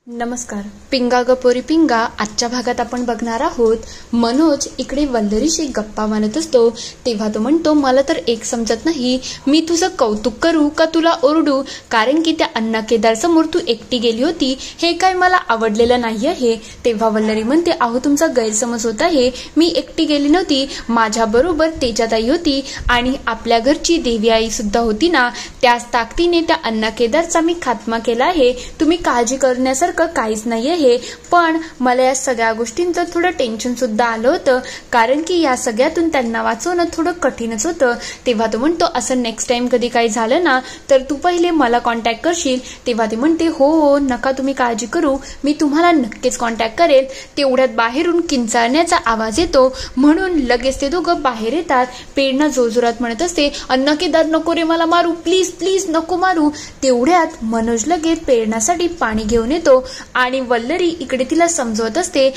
नमस्कार. पिंगा ग पोरी पिंगा. आजच्या भागात आपण बघणार आहोत मनोज इकडे वल्लरीशी गप्पा मारत असतो तेव्हा तो म्हणतो, मला तर एक समजत नाही, मी तुझं कौतुक करू का तुला ओरडू, कारण की त्या अण्णा केदार समोर तू एकटी गेली होती, हे काय मला आवडलेलं नाही आहे. तेव्हा वल्लरी म्हणते, अहो तुमचा गैरसमज होत आहे, मी एकटी गेली नव्हती, माझ्या बरोबर तेजाताई होती आणि आपल्या घरची देवी आई सुद्धा होती ना, त्याच ताकदीने त्या अण्णा केदारचा मी खात्मा केला आहे. तुम्ही काळजी करण्यासारखं काहीच नाही आहे. पण मला या सगळ्या गोष्टींचं थोडं टेन्शन सुद्धा आलं होतं, कारण की या सगळ्यातून त्यांना वाचवणं थोडं कठीणच होतं. तेव्हा तो म्हणतो, असं नेक्स्ट टाइम कधी काही झालं ना तर तू पहिले मला कॉन्टॅक्ट करशील. तेव्हा ती म्हणते, हो नका तुम्ही काळजी करू, मी तुम्हाला नक्कीच कॉन्टॅक्ट करेल. तेवढ्यात बाहेरून किंचाळण्याचा आवाज येतो, म्हणून लगेच ते दोघं बाहेर येतात. प्रेरणा जोरजोरात म्हणत असते, अण्णा केदार नको रे मला मारू, प्लीज प्लीज नको मारू. तेवढ्यात मनोज लगेच प्रेरणासाठी पाणी घेऊन येतो आणि वल्लरी इकडे तिला समजवत असते,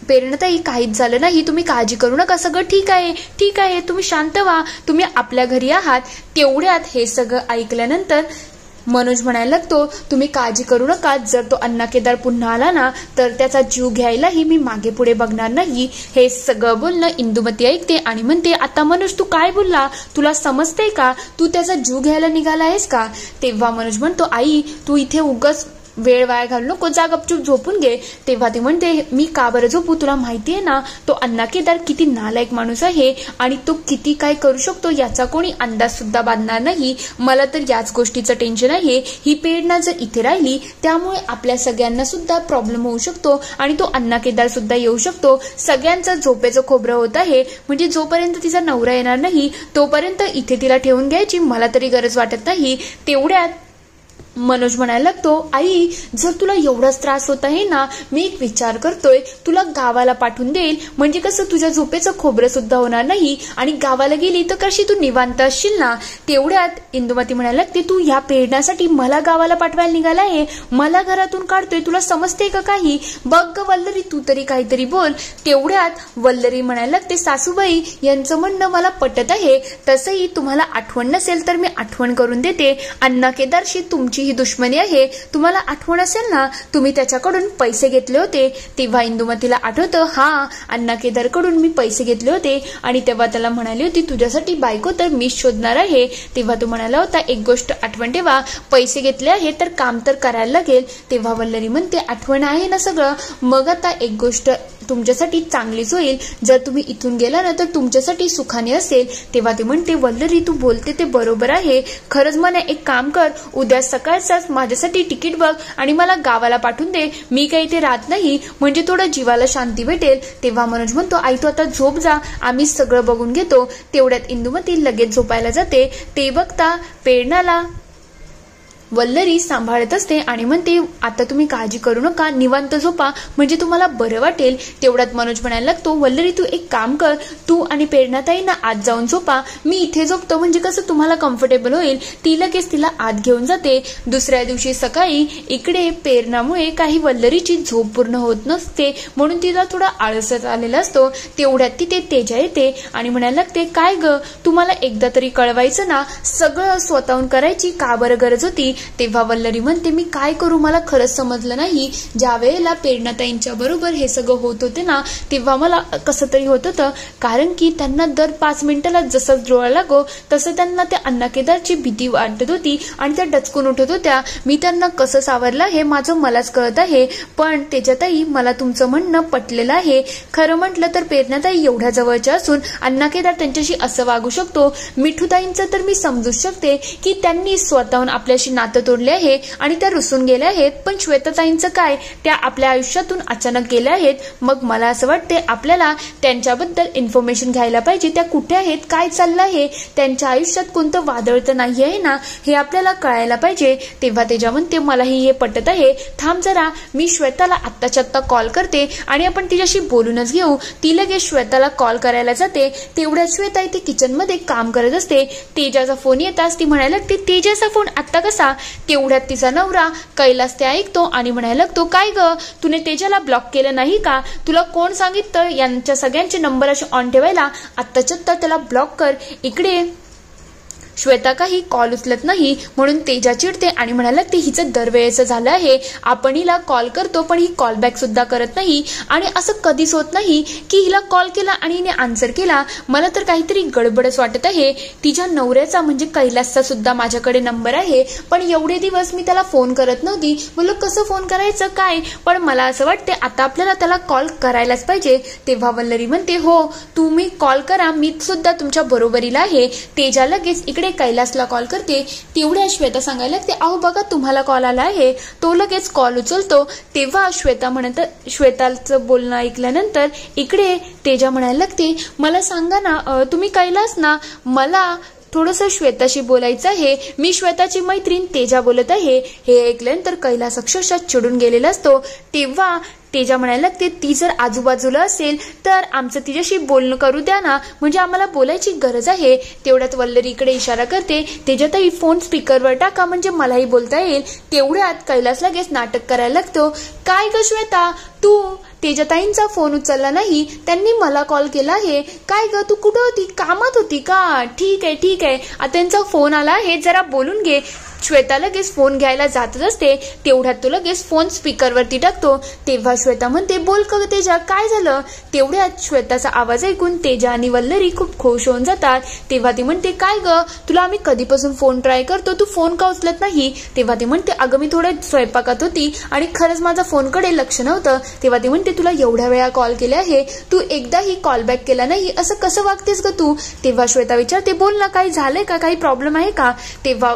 प्रेरणाताई काहीच झालं नाही, तुम्ही काळजी करू नका, सगळं ठीक आहे ठीक आहे, तुम्ही शांत व्हा, तुम्ही आपल्या घरी आहात. तेवढ्यात हे सगळं ऐकल्यानंतर मनोज म्हणायला लागतो, तुम्ही काळजी करू नका, जर तो अण्णा केदार पुन्हा आला ना तर त्याचा जीव घ्यायलाही मी मागे पुढे बघणार नाही. हे सगळं बोलणं इंदुमती ऐकते आणि म्हणते, आता मनोज तू काय बोलला, तुला समजतंय का, तू त्याचा जीव घ्यायला निघाला आहेस का. तेव्हा मनोज म्हणतो, आई तू इथे उगाच वेळ वाया घालू नको, जा गपचूप झोपून घे. तेव्हा ती म्हणते, मी का बरं झोपू, तुला माहितीये ना तो अण्णा केदार किती नालायक माणूस आहे आणि तो किती काय करू शकतो याचा कोणी अंदाज सुद्धा बांधणार नाही. मला तर याच गोष्टीचं टेन्शन आहे, ही प्रेरणा जर इथे राहिली त्यामुळे आपल्या सगळ्यांना सुद्धा प्रॉब्लेम होऊ शकतो आणि तो अण्णा केदार सुद्धा येऊ शकतो. सगळ्यांचं झोपेचं खोबरं होत आहे, म्हणजे जोपर्यंत तिचा नवरा येणार नाही तोपर्यंत इथे तिला ठेवून घ्यायची मला तरी गरज वाटत नाही. तेवढ्यात मनोज म्हणायला लागतो, आई जर तुला एवढाच त्रास होत आहे ना, मी एक विचार करतोय, तुला गावाला पाठवून देईल, म्हणजे कसं तुझ्या झोपेचं खोबरं सुद्धा होणार नाही आणि गावाला गेली तर कशी तू निवांत असशील ना. तेवढ्यात इंदुमती म्हणायला लागते, तू ह्या प्रेरणासाठी मला गावाला पाठवायला निघाला आहे, मला घरातून काढतोय, तुला समजते का काही, बघ वल्लरी तू तरी काहीतरी बोल. तेवढ्यात वल्लरी म्हणायला लागते, सासूबाई यांचं म्हणणं मला पटत आहे, तसंही तुम्हाला आठवण नसेल तर मी आठवण करून देते, अण्णा केदारशी तुमची ही दुश्मनी आहे, तुम्हाला आठवण असेल ना तुम्ही त्याच्याकडून पैसे घेतले होते. तेव्हा इंदुमतीला आठवतं, हा अण्णा केदार कडून मी पैसे घेतले होते आणि तेव्हा त्याला म्हणाली होती तुझ्यासाठी बायको तर मीच शोधणार आहे. तेव्हा तो म्हणाला होता, एक गोष्ट आठवण ठेवा, पैसे घेतले आहे तर काम तर करायला लागेल. तेव्हा वल्लरी म्हणते, आठवण आहे ना सगळं, मग आता एक गोष्ट तुमच्यासाठी चांगलीच होईल, जर तुम्ही इथून गेला ना तर तुमच्यासाठी सुखाने असेल. तेव्हा ते म्हणते, वल्लरी तू बोलते ते बरोबर आहे, खरंच मला एक काम कर, उद्या सकाळचाच माझ्यासाठी तिकीट बघ आणि मला गावाला पाठवून दे, मी काही इथे राहत नाही, म्हणजे थोडं जीवाला शांती भेटेल. तेव्हा मनोज म्हणतो, आई तू आता झोप जा, आम्ही सगळं बघून घेतो. तेवढ्यात इंदुमती लगेच झोपायला जाते. ते बघता प्रेरणाला वल्लरी सांभाळत असते आणि म्हणते, आता तुम्ही काळजी करू नका, निवांत झोपा, म्हणजे तुम्हाला बरं वाटेल. तेवढ्यात मनोज म्हणायला लागतो, वल्लरी तू एक काम कर, तू आणि प्रेरणाताईंना आत जाऊन झोपा, मी इथे झोपतो, म्हणजे कसं तुम्हाला कम्फर्टेबल होईल. ती लगेच तिला आत घेऊन जाते. दुसऱ्या दिवशी सकाळी इकडे प्रेरणामुळे काही वल्लरीची झोप पूर्ण होत नसते, म्हणून तिला थोडा आळसच आलेला असतो. तेवढ्यात तिथे तेजा येते आणि म्हणायला लागते, काय ग तुम्हाला एकदा तरी कळवायचं ना, सगळं स्वतःहून करायची का बरं गरज होती. तेव्हा वल्लरी म्हणते, मी काय करू मला खरंच समजलं नाही, ज्या वेळेला प्रेरणाताईंच्या बरोबर हे सगळं होत होते ना तेव्हा मला कसं तरी होत होतं, कारण की त्यांना दर 5 मिनिटाला जसं डोळा लागो तसं त्यांना त्या अण्णा केदारची भीती वाटत होती आणि त्या डचकून उठत होत्या. मी त्यांना कसं सावरलं हे माझं मलाच कळत आहे, पण तेजाताई मला तुमचं म्हणणं पटलेलं आहे. खरं म्हटलं तर प्रेरणाताई एवढ्या जवळच्या असून अण्णा केदार त्यांच्याशी असं वागू शकतो. मिठूताईंचं तर मी समजूच शकते की त्यांनी स्वतःहून आपल्याशी नातं तोडले आहे आणि त्या रुसून गेल्या आहेत, पण श्वेताताईंचं काय, त्या आपल्या आयुष्यातून अचानक गेल्या आहेत. मग मला असं वाटते आपल्याला त्यांच्याबद्दल इन्फॉर्मेशन घ्यायला पाहिजे, त्या कुठे आहेत, काय चाललं आहे, त्यांच्या आयुष्यात कोणतं वादळ तर नाही आहे ना, हे आपल्याला कळायला पाहिजे. तेव्हा तेजा म्हणते, मलाही हे पटत आहे, थांब जरा, मी श्वेताला आत्ताच्या आत्ता कॉल करते आणि आपण तिच्याशी बोलूनच घेऊ. ती लगेच श्वेताला कॉल करायला जाते. तेवढ्यात श्वेता इथे किचनमध्ये काम करत असते. तेजाचा फोन येताच ती म्हणायला लागते, तेजाचा फोन आत्ता कसा. तेवढ्यात तिचा नवरा कैलास ते ऐकतो आणि म्हणायला लागतो, काय ग तुने तेजाला ब्लॉक केलं नाही का, तुला कोण सांगितलं यांच्या सगळ्यांचे नंबर असे ऑन ठेवायला, आत्ताच्या आत्ता त्याला ब्लॉक कर. इकडे श्वेता काही कॉल उचलत नाही म्हणून तेजा चिडते आणि म्हणायला लागते हिचं दरवेळेचं झालं आहे, आपण हिला कॉल करतो पण ही कॉल बॅक सुद्धा करत नाही आणि असं कधीच होत नाही की हिला कॉल केला आणि हिने आन्सर केला. मला तर काहीतरी गडबडच वाटत आहे. तिच्या नवऱ्याचा म्हणजे कैलासचा सुद्धा माझ्याकडे नंबर आहे पण एवढे दिवस मी त्याला फोन करत नव्हती. बोललो कसं फोन करायचं काय, पण मला असं वाटते आता आपल्याला त्याला कॉल करायलाच पाहिजे. तेव्हा वल्लरी म्हणते हो तुम्ही कॉल करा, मी सुद्धा तुमच्या बरोबरीला आहे. तेजा लगेच इकडे कैलासला कॉल करते. तेवढ्या श्वेता सांगायला लागते अहो बघा तुम्हाला कॉल आला आहे. तो लगेच कॉल उचलतो. तेव्हा श्वेताचं बोलणं ऐकल्यानंतर इकडे तेजा म्हणायला लागते मला सांगा ना तुम्ही कैलास ना, मला थोडंसं श्वेताशी बोलायचं आहे. मी श्वेताची मैत्रीण तेजा बोलत आहे. हे ऐकल्यानंतर कैलास अक्षरशः चिडून गेलेला असतो. तेव्हा तेजा म्हणायला लागते ती जर आजूबाजूला असेल तर आमचं तिच्याशी बोलणं करू द्या ना, म्हणजे आम्हाला बोलायची गरज आहे. तेवढ्यात वल्लरी इकडे इशारा करते तेजाताई फोन स्पीकरवर टाका म्हणजे मलाही बोलता येईल. तेवढ्यात कैलास लगेच नाटक करायला लागतो. काय ग श्वेता तू तेजाताईंचा फोन उचलला नाही, त्यांनी मला कॉल केला आहे. काय ग तू कुठं होती, कामात होती का? ठीक आहे आता त्यांचा फोन आला आहे जरा बोलून घे. श्वेता लगेच फोन घ्यायला जातच असते. तेवढ्यात तो लगेच फोन स्पीकरवरती टाकतो. तेव्हा श्वेता म्हणते बोल का तेजा काय झालं. तेवढ्यात श्वेताचा आवाज ऐकून तेजा आणि वल्लरी खूप खुश होऊन जातात. तेव्हा ती म्हणते काय ग तुला आम्ही कधीपासून फोन ट्राय करतो तू फोन का उचलत नाही. तेव्हा ती म्हणते अगं मी थोड्या स्वयंपाकात होती आणि खरंच माझा फोनकडे लक्ष नव्हतं. तेव्हा ती म्हणते तुला एवढ्या वेळा कॉल केले आहे तू एकदाही कॉल बॅक केला नाही, असं कसं वागतेस ग तू. तेव्हा श्वेता विचारते बोल ना काही झालंय का, काही प्रॉब्लेम आहे का. तेव्हा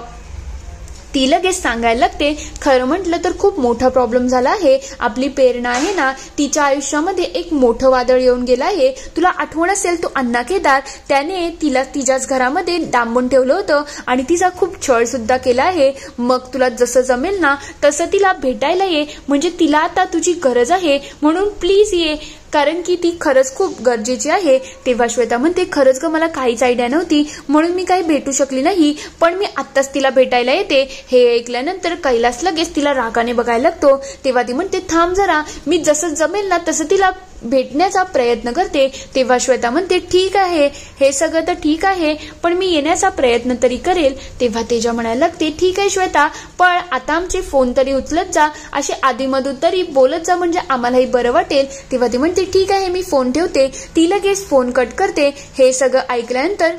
ती लगेच सांगायला लागते खरं म्हटलं तर खूप मोठा प्रॉब्लेम झाला आहे. आपली प्रेरणा आहे ना तिच्या आयुष्यामध्ये एक मोठं वादळ येऊन गेलं आहे. तुला आठवण असेल तो अण्णा केदार त्याने तिला तिच्याच घरामध्ये डांबून ठेवलं होतं आणि तिचा खूप छळ सुद्धा केला आहे. मग तुला जसं जमेल ना तसं तिला भेटायला ये, म्हणजे तिला आता तुझी गरज आहे म्हणून प्लीज ये, कारण की ती खरंच खूप गरजेची आहे. तेव्हा श्वेता म्हणते खरंच ग मला काहीच आयडिया नव्हती म्हणून मी काही भेटू शकली नाही, पण मी आत्ताच तिला भेटायला येते. हे ऐकल्यानंतर कैलास लगेच तिला रागाने बघायला लागतो. तेव्हा ती म्हणते थांब जरा, मी जसं जमेल ना तसं तिला भेटण्याचा प्रयत्न करते. तेव्हा श्वेता म्हणते ठीक आहे हे सगळं तर ठीक आहे पण मी येण्याचा प्रयत्न तरी करेल. तेव्हा तेजा म्हणायला लागते ठीक आहे श्वेता पण आता आमचे फोन तरी उचलत जा, असे आधीमधून तरी बोलत जा म्हणजे आम्हालाही बरं वाटेल. तेव्हा ती म्हणते ठीक आहे मी फोन ठेवते. ती लगेच फोन कट करते. हे सगळं ऐकल्यानंतर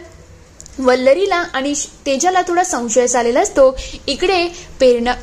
वल्लरीला आणि तेजाला थोडा संशय आलेला असतो. इकडे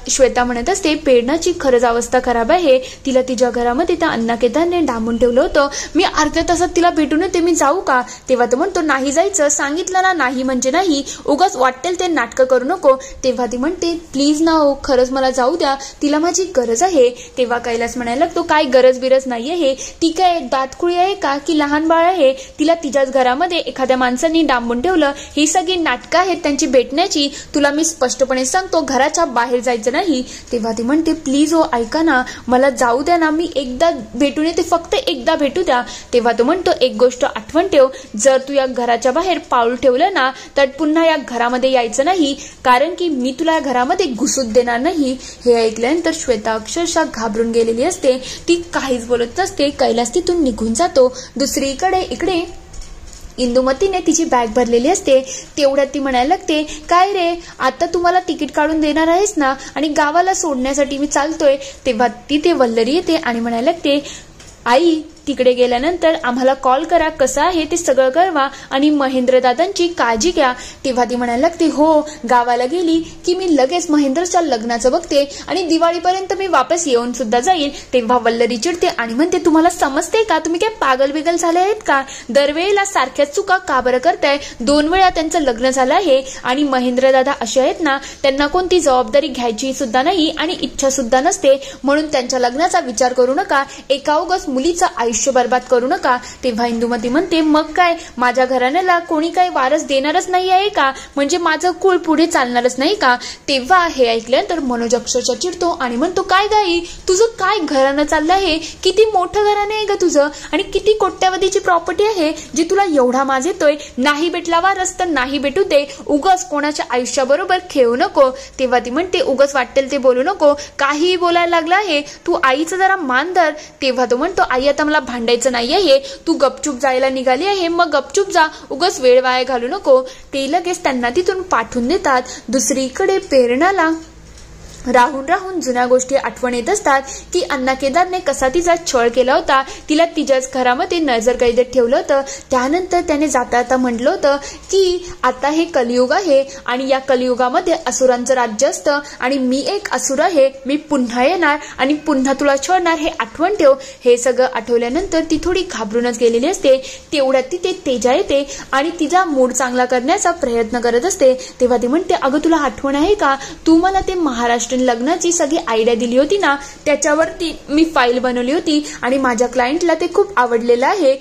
श्वेता म्हणत असते प्रेरणाची खरंच अवस्था खराब आहे. तिला तिच्या घरामध्ये त्या अण्णा केदारने डांबून ठेवलं होतं. मी अर्ध्या तासात तिला भेटून येते, मी जाऊ का. तेव्हा तो म्हणतो नाही जायचं, सांगितलं ना नाही म्हणजे नाही, उगाच वाटेल ते नाटकं करू नको. तेव्हा ती म्हणते प्लीज ना हो खरंच मला जाऊ द्या, तिला माझी गरज आहे. तेव्हा कैलास म्हणायला लागतो काय गरज बिरज नाही आहे, ती काय दातकुळी आहे का की लहान बाळ आहे. तिला तिच्याच घरामध्ये एखाद्या माणसांनी डांबून ठेवलं. ही सगळी नाटकं आहेत त्यांची भेटण्याची. तुला मी स्पष्टपणे सांगतो घराच्या बाहेर जायचं नाही. तेव्हा ती म्हणते प्लीज हो ऐका ना, मला जाऊ द्या ना, मी एकदा भेटून येते, फक्त एकदा भेटू द्या. तेव्हा तो म्हणतो एक गोष्ट आठवण ठेव, जर तू या घराच्या बाहेर पाऊल ठेवलं ना तर पुन्हा या घरामध्ये यायचं नाही, कारण की मी तुला या घरामध्ये घुसूच देणार नाही. हे ऐकल्यानंतर श्वेता अक्षरशः घाबरून गेलेली असते. ती काहीच बोलत नसते. कैलास तिथून निघून जातो. दुसरीकडे इकडे इंदुमतीने तिची बॅग भरलेली असते. तेवढ्यात ती म्हणायला लागते काय रे आता तुम्हाला तिकीट काढून देणार आहेस ना आणि गावाला सोडण्यासाठी मी चालतोय. तेव्हा तिथे वल्लरी येते आणि म्हणायला लागते आई तिकडे गेल्यानंतर आम्हाला कॉल करा, कसं आहे ते सगळं कळवा आणि महेंद्र दादांची काळजी घ्या. तेव्हा ती म्हणायला लागते हो गावाला गेली की मी लगेच महेंद्रच्या लग्नाचं बघते आणि दिवाळीपर्यंत मी वापस येऊन सुद्धा जाईल. तेव्हा वल्लरी चिडते आणि म्हणते तुम्हाला समजते का, तुम्ही काय पागल बिगल झाले आहेत का, दरवेळेला सारख्याच चुका का बरं करताय. 2 वेळा त्यांचं लग्न झालं आहे आणि महेंद्र दादा असे आहेत ना त्यांना कोणती जबाबदारी घ्यायची सुद्धा नाही आणि इच्छा सुद्धा नसते, म्हणून त्यांच्या लग्नाचा विचार करू नका, एका उगाच मुलीचं आयुष्य बर्बाद करू नका. तेव्हा इंदुमती म्हणते मग काय माझ्या घराण्याला कोणी काही वारस देणारच नाही आहे का, म्हणजे माझं कुळ पुढे चालणारच नाही का. तेव्हा हे ऐकल्यानंतर मनोज अक्षरशः चिडतो आणि म्हणतो काय गाई तुझं काय घराणं चाललं आहे, किती मोठं घराणं आहे ग तुझं आणि किती कोट्यावधीची प्रॉपर्टी आहे जी तुला एवढा माज येतोय. नाही भेटला वारस तर नाही भेटू दे, उगाच कोणाच्या आयुष्याबरोबर खेळू नको. तेव्हा ती म्हणते उगाच वाटेल ते बोलू नको, काहीही बोलायला लागला आहे तू, आईचं जरा मान धर. तेव्हा तो म्हणतो आई आता मला भांडायचं नाही आहे, तू गपचूप जायला निघाली आहे, मग गपचूप जा, उगाच वेळ वाया घालू नको. ते लगेच त्यांना तिथून पाठवून देतात. दुसरीकडे प्रेरणाला राहून राहून जुन्या गोष्टी आठवण येत असतात की अण्णा केदारने कसा तिचा छळ केला होता, तिला तिच्याच घरामध्ये नजर कैदेत ठेवलं होतं. त्यानंतर त्याने जाता जाता म्हटलं होतं की आता हे कलियुग आहे आणि या कलियुगामध्ये असुरांचं राज्य असतं आणि मी एक असुर आहे, मी पुन्हा येणार आणि पुन्हा तुला छळणार, हे आठवण ठेव. हे सगळं आठवल्यानंतर ती थोडी घाबरूनच गेलेली असते. तेवढ्यात तिथे तेजा येते आणि तिचा मूड चांगला करण्याचा प्रयत्न करत असते. तेव्हा ती म्हणते, अगं तुला आठवण आहे का, तू मला ते महाराष्ट्र लग्नाची सगळी आयडिया दिली होती ना, त्याच्यावरती मी फाईल बनवली होती आणि माझ्या क्लायंटला ते खूप आवडलेलं आहे.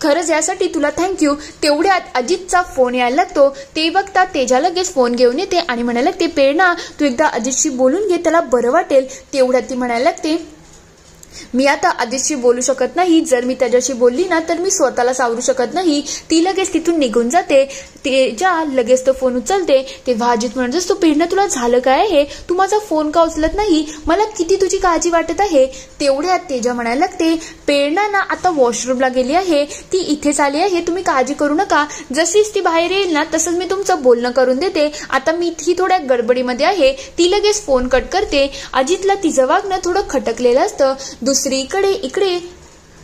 खरंच यासाठी तुला थँक्यू. तेवढ्यात अजितचा फोन यायला लागतो. ते बघता तेजा लगेच फोन घेऊन येते आणि म्हणायला लागते, प्रेरणा तू एकदा अजितशी बोलून घे, त्याला बरं वाटेल. तेवढ्यात ती म्हणायला लागते, मी आता अजितशी बोलू शकत नाही, जर मी त्याच्याशी बोलली ना तर मी स्वतःला सावरू शकत नाही. ती लगेच तिथून निघून जाते. तेजा लगेच तो फोन उचलते. तेव्हा अजित म्हणत असतो, प्रेरणा तुला झालं काय आहे, तू माझा फोन का उचलत नाही, मला किती तुझी काळजी वाटत आहे. तेवढ्यात तेजा म्हणायला लागते, प्रेरणा ना आता वॉशरूमला गेली आहे, ती इथेच आली आहे, तुम्ही काळजी करू नका, जशीच ती बाहेर येईल ना तसंच मी तुमचं बोलणं करून देते, आता मी ही थोड्या गडबडीमध्ये आहे. ती लगेच फोन कट करते. अजितला तिचं वागणं थोडं खटकलेलं असतं. दुसरीकडे इकडे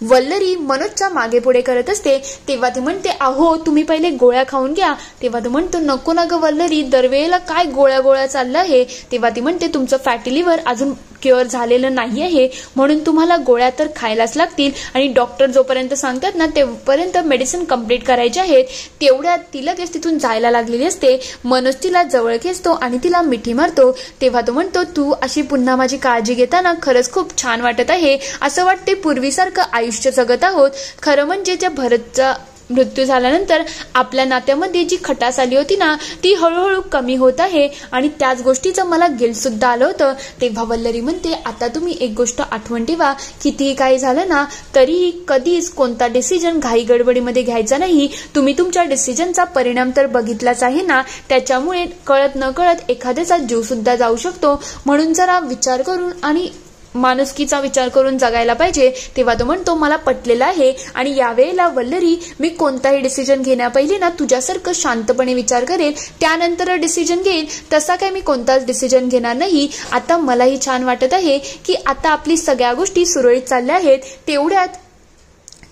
वल्लरी मनोजच्या मागे पुढे करत असते. तेव्हा ती म्हणते, अहो तुम्ही पहिले गोळ्या खाऊन घ्या. तेव्हा तो म्हणतो, नको ना ग वल्लरी, दरवेळेला काय गोळ्या गोळ्या चाललं आहे. तेव्हा ती म्हणते, तुमचं फॅटी लिव्हर अजून क्युअर झालेलं नाही आहे, म्हणून तुम्हाला गोळ्या तर खायलाच लागतील आणि डॉक्टर जोपर्यंत सांगतात ना तेव्हापर्यंत मेडिसिन कंप्लीट करायचे आहेत. तेवढ्यात ती लगेच तिथून जायला लागलेली असते. मनोज तिला जवळ खेचतो आणि तिला मिठी मारतो. तेव्हा तो म्हणतो, तू अशी पुन्हा माझी काळजी घेताना खरंच खूप छान वाटत आहे, असं वाटते पूर्वीसारखं आयुष्य जगत आहोत. खरं म्हणजे ज्या भरतचा मृत्यू झाल्यानंतर आपल्या नात्यामध्ये जी खटास आली होती ना ती हळूहळू कमी होत आहे आणि त्याच गोष्टीचं मला गिल्ट सुद्धा आलं होतं. तेव्हा वल्लरी म्हणते, आता तुम्ही एक गोष्ट आठवण ठेवा, कितीही काही झालं ना तरीही कधीच कोणता डिसिजन घाई गडबडीमध्ये घ्यायचा नाही. तुम्ही तुमच्या डिसिजनचा परिणाम तर बघितलाच आहे ना, त्याच्यामुळे कळत न कळत एखाद्याचा जीव सुद्धा जाऊ शकतो, म्हणून जरा विचार करून आणि माणुसकीचा विचार करून जगायला पाहिजे. तेव्हा तो म्हणतो, मला पटलेला आहे आणि यावेळेला वल्लरी मी कोणताही डिसिजन घेण्यापहिले ना तुझ्यासारखं शांतपणे विचार करेल, त्यानंतर डिसिजन घेईल. तसा काय मी कोणताच डिसिजन घेणार नाही. आता मलाही छान वाटत आहे की आता आपली सगळ्या गोष्टी सुरळीत चालल्या आहेत. तेवढ्यात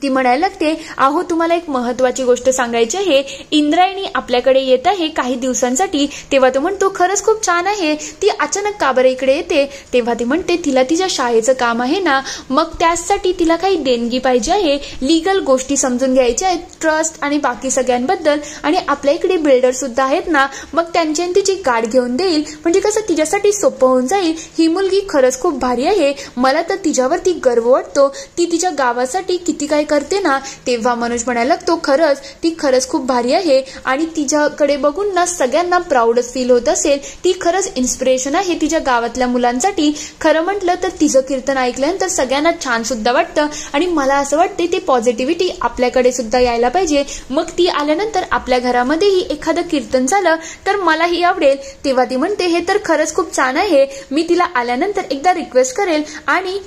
ती म्हणायला लागते, अहो तुम्हाला एक महत्वाची गोष्ट सांगायची आहे, इंद्रायणी आपल्याकडे येत आहे काही दिवसांसाठी. तेव्हा तो म्हणतो, खरंच खूप छान आहे, ती अचानक का बरं इकडे येते. तेव्हा ती म्हणते, तिला तिच्या शाळेचं काम आहे ना, मग त्यासाठी तिला काही देणगी पाहिजे आहे, लीगल गोष्टी समजून घ्यायच्या आहेत, ट्रस्ट आणि बाकी सगळ्यांबद्दल, आणि आपल्या इकडे बिल्डर सुद्धा आहेत ना, मग त्यांची तिची गाठ घेऊन देईल, म्हणजे कसं तिच्यासाठी सोपं होऊन जाईल. ही मुलगी खरंच खूप भारी आहे, मला तर तिच्यावरती गर्व वाटतो, ती तिच्या गावासाठी किती काय करते ना. तेव्हा मनोज म्हणायला लागतो, खरंच ती खरंच खूप भारी आहे आणि तिच्याकडे बघून ना सगळ्यांना प्राऊडच फील होत असेल. ती खरंच इन्स्पिरेशन आहे तिच्या गावातल्या मुलांसाठी. खरं म्हटलं तर तिचं कीर्तन ऐकल्यानंतर सगळ्यांना छान सुद्धा वाटतं आणि मला असं वाटते ते पॉझिटिव्हिटी आपल्याकडे सुद्धा यायला पाहिजे. मग ती आल्यानंतर आपल्या घरामध्येही एखादं कीर्तन झालं तर मलाही आवडेल. तेव्हा ती म्हणते, हे तर खरंच खूप छान आहे, मी तिला आल्यानंतर एकदा रिक्वेस्ट करेल आणि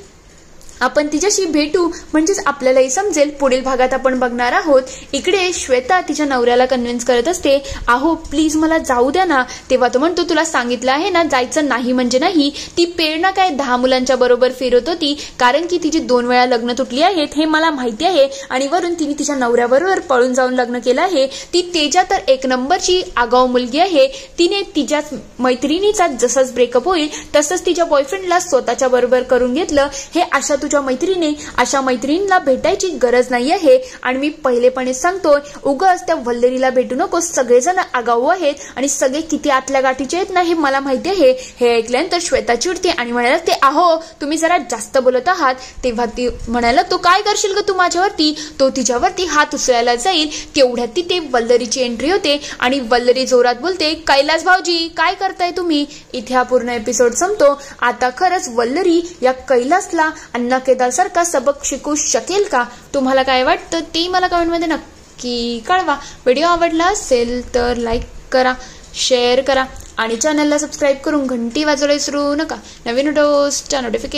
आपण तिच्याशी भेटू, म्हणजेच आपल्यालाही समजेल. पुढील भागात आपण बघणार आहोत इकडे श्वेता तिच्या नवऱ्याला कन्व्हिन्स करत असते, अहो प्लीज मला जाऊ द्या ना. तेव्हा तो म्हणतो, तुला सांगितलं आहे ना जायचं नाही म्हणजे नाही. ती प्रेरणा काय 10 मुलांच्या बरोबर फिरत होती, कारण की तिची 2 वेळा लग्न तुटली आहेत हे मला माहिती आहे आणि वरून तिने तिच्या नवऱ्याबरोबर पळून जाऊन लग्न केलं आहे. ती तेजा तर 1 नंबरची आगाऊ मुलगी आहे. तिने तिच्याच मैत्रिणीचा जसंच ब्रेकअप होईल तसंच तिच्या बॉयफ्रेंडला स्वतःच्या बरोबर करून घेतलं. हे अशा अशा मैत्रिणीला भेटायची गरज नाही आहे आणि मी पहिलेपणे सांगतोय, उगाच त्या वल्लरीला भेटू नको, सगळेजण आगाऊ आहेत आणि सगळे किती आतल्या गाठीचे आहेत ना हे मला माहिती आहे. हे ऐकल्यानंतर श्वेता चिडते आणि म्हणायला लागते, अहो तुम्ही जरा जास्त बोलत आहात. तेव्हा ती म्हणायला, तू काय करशील ग तू माझ्यावरती. तो तिच्यावरती हात उचलायला जाईल. तेवढ्यात तिथे वल्लरीची एंट्री होते आणि वल्लरी जोरात बोलते, कैलास भाऊजी काय करताय तुम्ही. इथे हा पूर्ण एपिसोड संपतो. आता खरंच वल्लरी या कैलासला अण्णा केदार सारखा सबक शिकू शकेल का. तुम्हाला काय वाटतं ते मला कमेंटमध्ये नक्की कळवा. व्हिडिओ आवडला असेल तर लाईक करा, शेअर करा आणि चॅनलला सबस्क्राईब करून घंटी वाजवायला विसरू नका. नवीन व्हिडिओजच्या नोटिफिकेशन